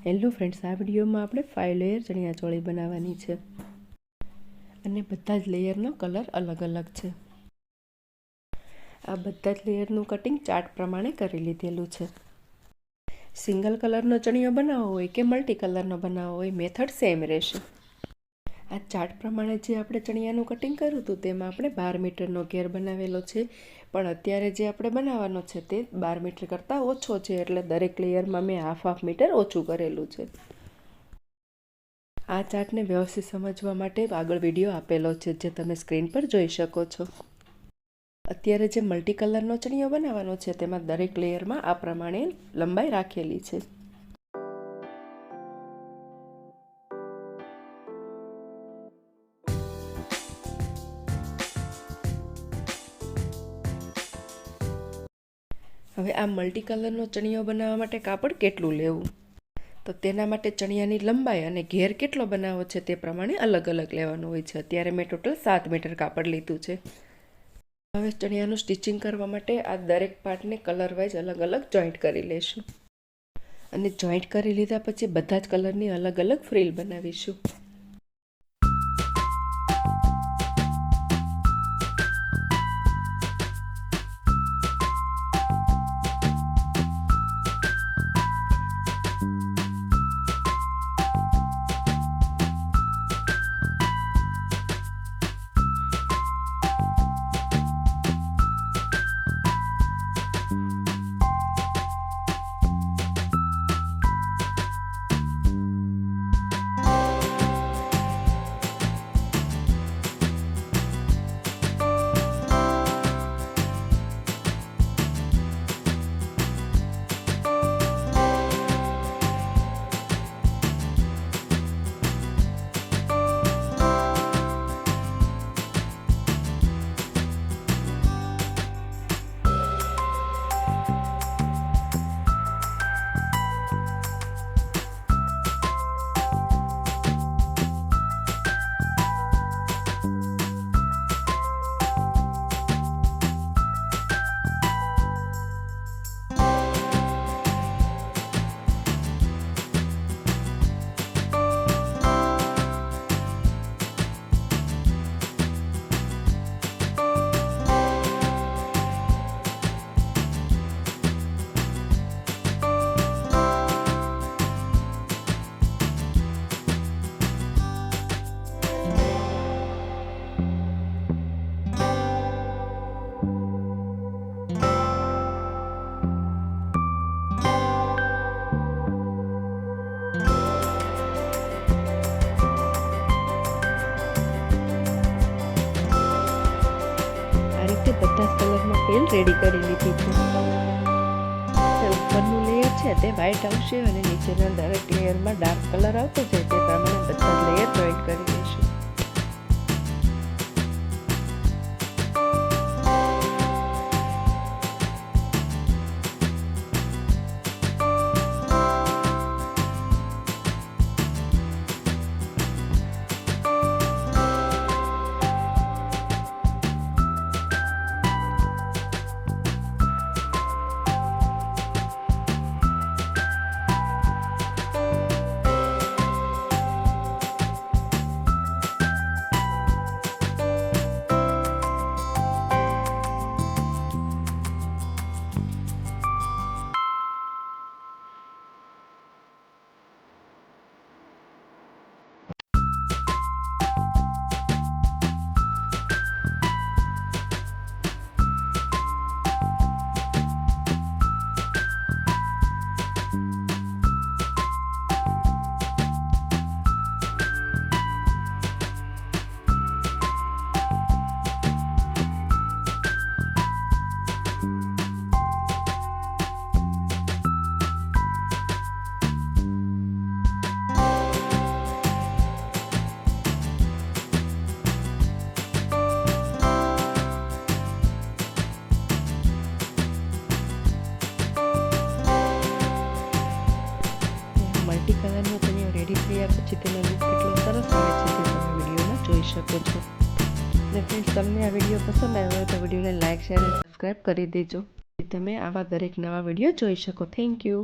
Hello friends, આ વિડીયોમાં આપણે 5 લેયર ચણિયાચોળી બનાવવાની છે અને બધા જ લેયરનો કલર અલગ અલગ છે. આ બધા જ લેયરનું કટિંગ ચાર્ટ પ્રમાણે કરી લીધેલું છે. સિંગલ કલરનો ચણિયો બનાવવો હોય કે મલ્ટી કલરનો બનાવવો હોય, મેથડ સેમ રહેશે. આ ચાર્ટ પ્રમાણે જે આપણે ચણિયાનું કટિંગ કર્યું હતું તેમાં આપણે 12 મીટરનો ઘેર બનાવેલો છે, પણ અત્યારે જે આપણે બનાવવાનો છે તે 12 મીટર કરતાં ઓછો છે, એટલે દરેક લેયરમાં મેં હાફ મીટર ઓછું કરેલું છે. આ ચાર્ટને વ્યવસ્થિત સમજવા માટે આગળ વિડીયો આપેલો છે, જે તમે સ્ક્રીન પર જોઈ શકો છો. અત્યારે જે મલ્ટી કલરનો ચણિયો બનાવવાનો છે તેમાં દરેક લેયરમાં આ પ્રમાણે લંબાઈ રાખેલી છે. હવે આ મલ્ટી કલરનો ચણિયો બનાવવા માટે કાપડ કેટલું લેવું, તો તેના માટે ચણિયાની લંબાઈ અને ઘેર કેટલો બનાવવો છે તે પ્રમાણે અલગ અલગ લેવાનું હોય છે. અત્યારે મેં ટોટલ 7 મીટર કાપડ લીધું છે. હવે ચણિયાનું સ્ટિચિંગ કરવા માટે આ દરેક પાર્ટને કલર વાઇઝ અલગ અલગ જોઈન્ટ કરી લેશું અને જોઈન્ટ કરી લીધા પછી બધા જ કલરની અલગ અલગ ફ્રીલ બનાવીશું. બધા જ કલરમાં પેલ રેડી કરી લીધી છે. ઉપરનું લેયર છે તે વ્હાઈટ આવશે અને નીચેના દરેક લેયરમાં ડાર્ક કલર આવતો જાય તે પ્રમાણે બધા જ લેયર જોઈન્ટ કરી દઈશું. મલ્ટી કલરનો ચણિયો રેડી થયા પછી તેનો લુક કેટલો સરસ આવે છે તે તમે વિડીયોમાં જોઈ શકો છો. અને ફ્રેન્ડ્સ, તમને આ વિડીયો પસંદ આવ્યો હોય તો વિડીયોને લાઇક, શેર અને સબસ્ક્રાઈબ કરી દેજો. તમે આવા દરેક નવા વિડીયો જોઈ શકો. Thank you.